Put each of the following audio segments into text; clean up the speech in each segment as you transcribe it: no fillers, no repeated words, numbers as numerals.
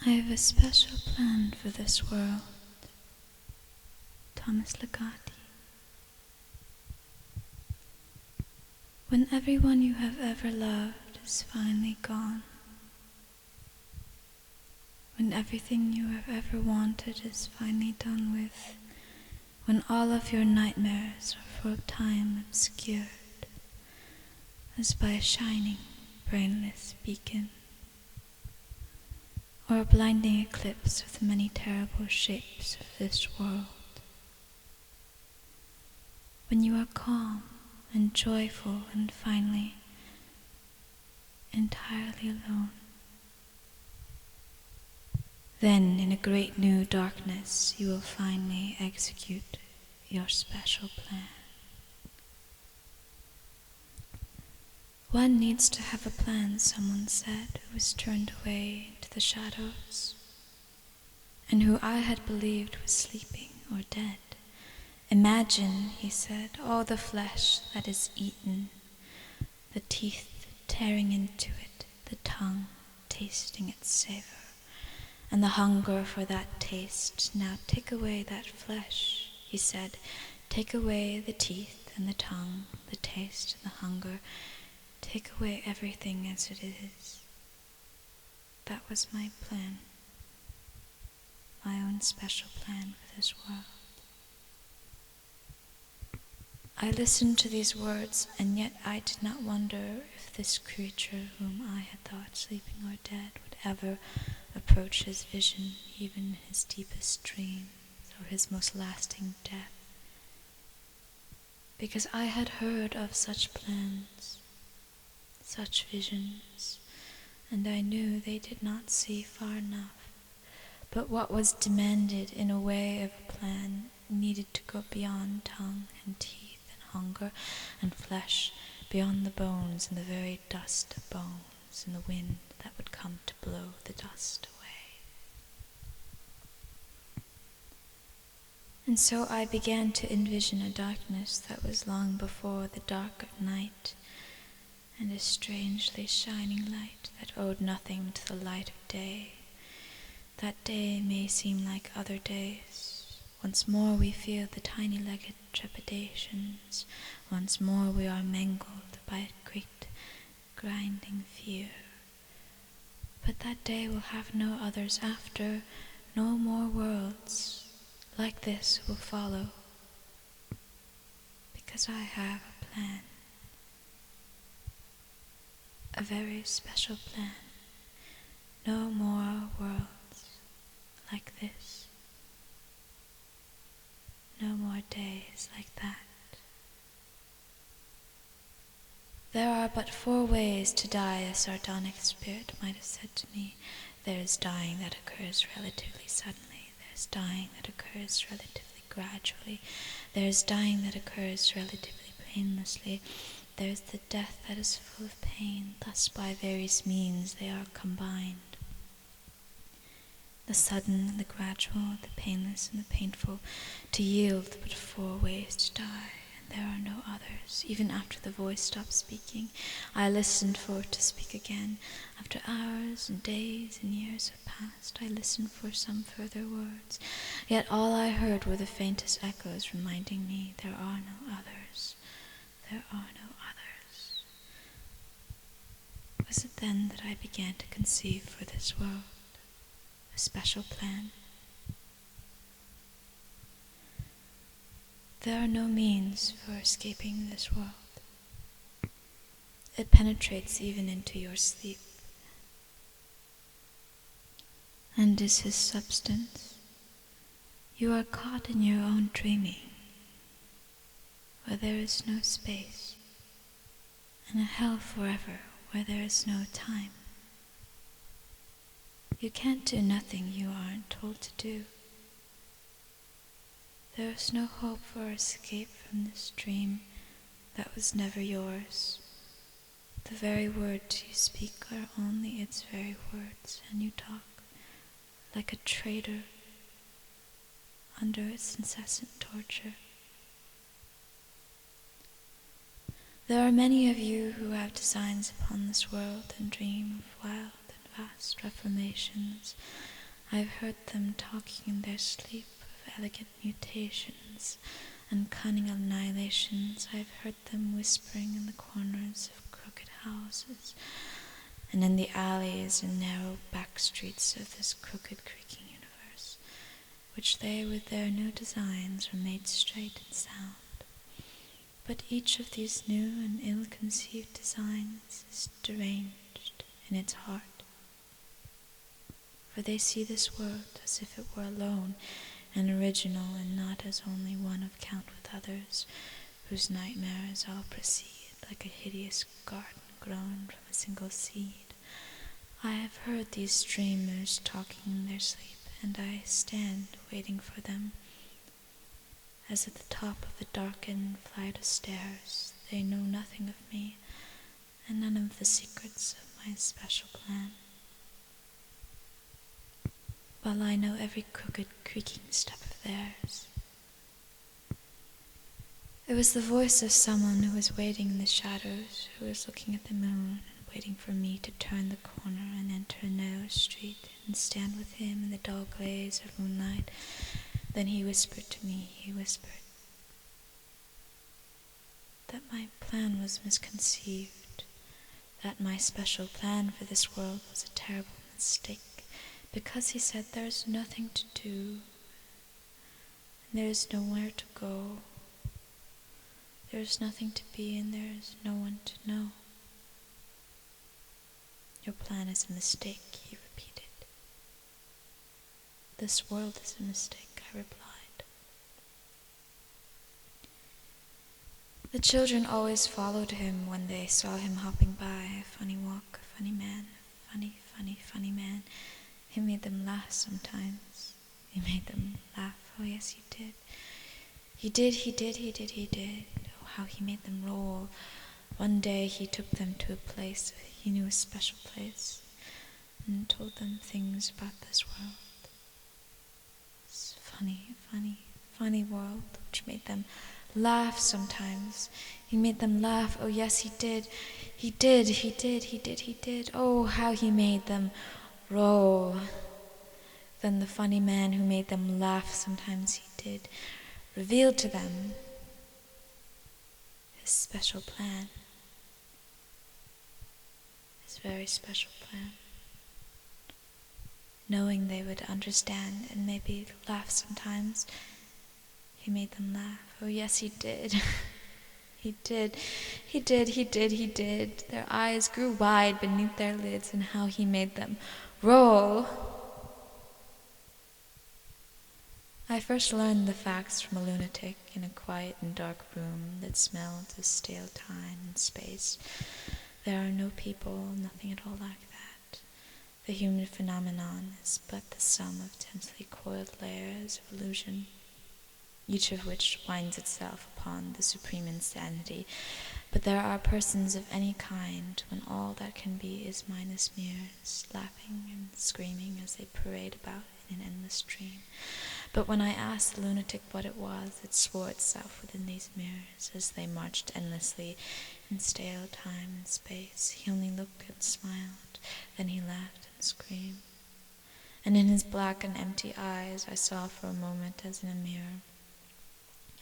I have a special plan for this world. Thomas Ligotti. When everyone you have ever loved is finally gone, when everything you have ever wanted is finally done with, when all of your nightmares are for a time obscured, as by a shining, brainless beacon, or a blinding eclipse of the many terrible shapes of this world. When you are calm and joyful and finally entirely alone, then in a great new darkness you will finally execute your special plan. One needs to have a plan, someone said, who was turned away into the shadows, and who I had believed was sleeping or dead. Imagine, he said, all the flesh that is eaten, the teeth tearing into it, the tongue tasting its savor, and the hunger for that taste. Now take away that flesh, he said, take away the teeth and the tongue, the taste and the hunger. Take away everything as it is. That was my plan, my own special plan for this world. I listened to these words, and yet I did not wonder if this creature whom I had thought sleeping or dead would ever approach his vision, even in his deepest dreams or his most lasting death. Because I had heard of such plans, such visions, and I knew they did not see far enough. But what was demanded in a way of a plan needed to go beyond tongue and teeth and hunger and flesh, beyond the bones and the very dust of bones and the wind that would come to blow the dust away. And so I began to envision a darkness that was long before the dark of night, and a strangely shining light that owed nothing to the light of day. That day may seem like other days. Once more we feel the tiny-legged trepidations. Once more we are mangled by a great grinding fear. But that day will have no others after. No more worlds like this will follow. Because I have a plan. A very special plan. No more worlds like this. No more days like that. There are but 4 ways to die, a sardonic spirit might have said to me. There is dying that occurs relatively suddenly. There is dying that occurs relatively gradually. There is dying that occurs relatively painlessly. There is the death that is full of pain. Thus by various means they are combined. The sudden, the gradual, the painless, and the painful, to yield but 4 ways to die, and there are no others. Even after the voice stopped speaking, I listened for it to speak again. After hours and days and years have passed, I listened for some further words. Yet all I heard were the faintest echoes reminding me there are no others. There are no others. Was it then that I began to conceive for this world a special plan? There are no means for escaping this world. It penetrates even into your sleep, and is his substance. You are caught in your own dreaming, where there is no space, and a hell forever where there is no time. You can't do nothing you aren't told to do. There is no hope for escape from this dream that was never yours. The very words you speak are only its very words, and you talk like a traitor under its incessant torture. There are many of you who have designs upon this world and dream of wild and vast reformations. I've heard them talking in their sleep of elegant mutations and cunning annihilations. I've heard them whispering in the corners of crooked houses and in the alleys and narrow back streets of this crooked, creaking universe, which they with their new designs were made straight and sound. But each of these new and ill-conceived designs is deranged in its heart, for they see this world as if it were alone and original, and not as only one of count with others, whose nightmares all proceed like a hideous garden grown from a single seed. I have heard these dreamers talking in their sleep, and I stand waiting for them, as at the top of a darkened flight of stairs. They know nothing of me, and none of the secrets of my special plan, while I know every crooked, creaking step of theirs. It was the voice of someone who was waiting in the shadows, who was looking at the moon and waiting for me to turn the corner and enter a narrow street and stand with him in the dull glaze of moonlight. Then he whispered to me, that my plan was misconceived, that my special plan for this world was a terrible mistake, because he said there is nothing to do, and there is nowhere to go, there is nothing to be, and there is no one to know. Your plan is a mistake, he repeated. This world is a mistake, I replied. The children always followed him when they saw him hopping by. A funny walk, a funny man, funny, funny, funny man. He made them laugh sometimes. He made them laugh. Oh yes, he did. He did. Oh, how he made them roll. One day he took them to a place, he knew a special place, and told them things about this world. This funny, funny, funny world, which made them laugh sometimes. He made them laugh. Oh yes, he did. He did. Oh, how he made them roll. Then the funny man who made them laugh sometimes, he did, revealed to them his special plan. His very special plan. Knowing they would understand and maybe laugh sometimes, he made them laugh. Oh yes, he did. He did. Their eyes grew wide beneath their lids, and how he made them roll. I first learned the facts from a lunatic in a quiet and dark room that smelled of stale time and space. There are no people, nothing at all like that. The human phenomenon is but the sum of tensely coiled layers of illusion, each of which winds itself upon the supreme insanity. But there are persons of any kind when all that can be is minus mirrors, laughing and screaming as they parade about in an endless dream. But when I asked the lunatic what it was, it swore itself within these mirrors as they marched endlessly in stale time and space. He only looked and smiled, then he laughed and screamed. And in his black and empty eyes I saw for a moment as in a mirror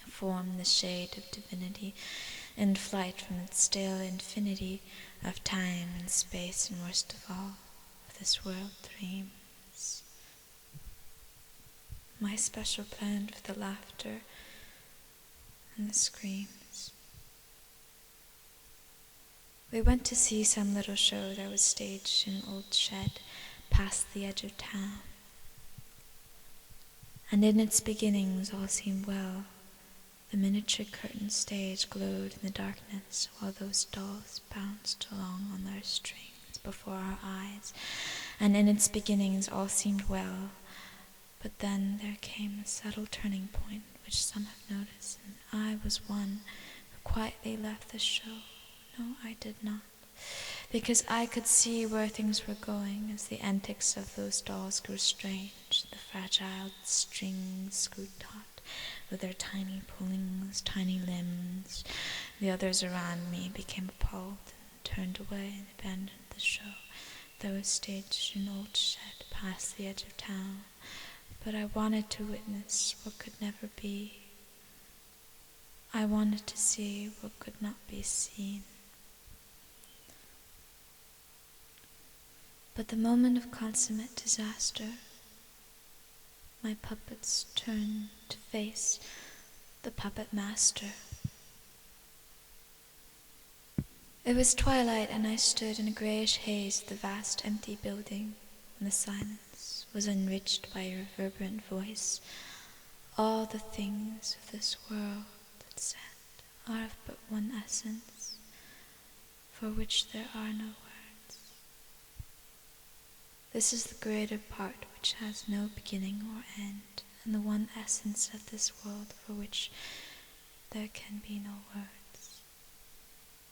a form, the shade of divinity, in flight from its stale infinity of time and space, and worst of all, of this world dreams. My special plan for the laughter and the screams. We went to see some little show that was staged in an old shed past the edge of town. And in its beginnings all seemed well. The miniature curtain stage glowed in the darkness while those dolls bounced along on their strings before our eyes. And in its beginnings all seemed well. But then there came a subtle turning point which some have noticed, and I was one who quietly left the show. No, I did not, because I could see where things were going as the antics of those dolls grew strange, the fragile strings grew taut with their tiny pullings, tiny limbs. The others around me became appalled and turned away and abandoned the show. that was staged in an old shed past the edge of town, but I wanted to witness what could never be. I wanted to see what could not be seen. But the moment of consummate disaster, my puppets turned to face the puppet master. It was twilight, and I stood in a grayish haze of the vast empty building, and the silence was enriched by a reverberant voice. All the things of this world, it said, are of but one essence, for which there are no words. This is the greater part which has no beginning or end, and the one essence of this world for which there can be no words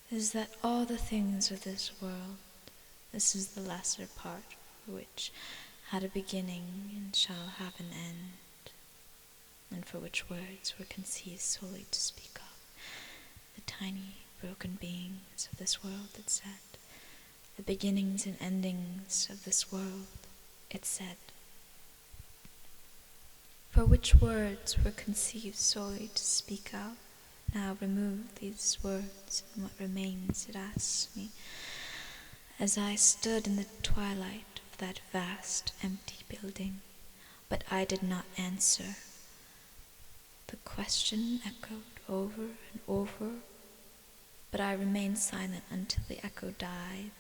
is that all the things of this world, this is the lesser part for which had a beginning and shall have an end, and for which words were conceived solely to speak of. The tiny, broken beings of this world, it said, the beginnings and endings of this world, it said, for which words were conceived solely to speak of. Now remove these words, and what remains, it asks me, as I stood in the twilight of that vast, empty building. But I did not answer. The question echoed over and over, but I remained silent until the echo died.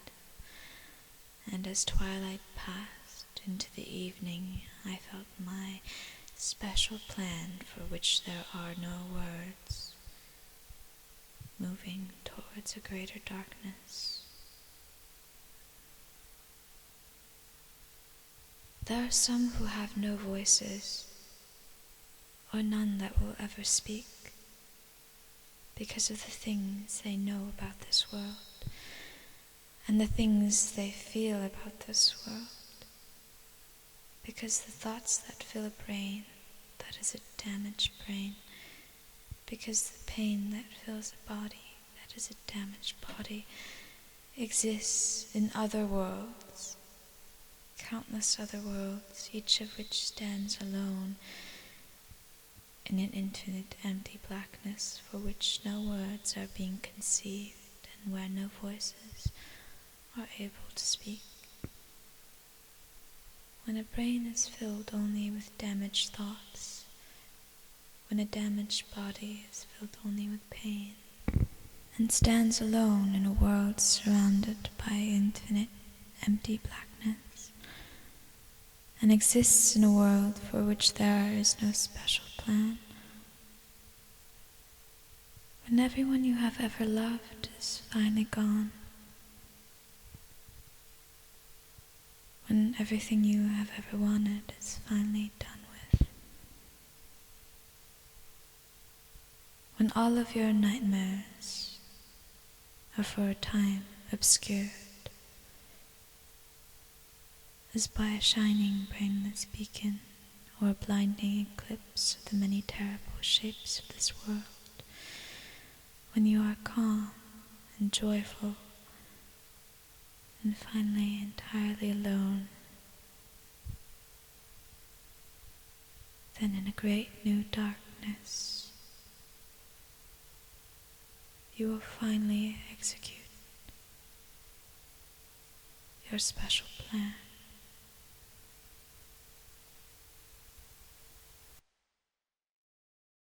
And as twilight passed into the evening, I felt my special plan for which there are no words, moving towards a greater darkness. There are some who have no voices, or none that will ever speak, because of the things they know about this world, and the things they feel about this world, because the thoughts that fill a brain that is a damaged brain, because the pain that fills a body that is a damaged body exists in other worlds, countless other worlds, each of which stands alone in an infinite empty blackness for which no words are being conceived and where no voices are able to speak. When a brain is filled only with damaged thoughts, when a damaged body is filled only with pain, and stands alone in a world surrounded by infinite empty blackness, and exists in a world for which there is no special plan, when everyone you have ever loved is finally gone, when everything you have ever wanted is finally done with, when all of your nightmares are for a time obscured as by a shining brainless beacon or a blinding eclipse of the many terrible shapes of this world, when you are calm and joyful and finally entirely alone, then in a great new darkness you will finally execute your special plan.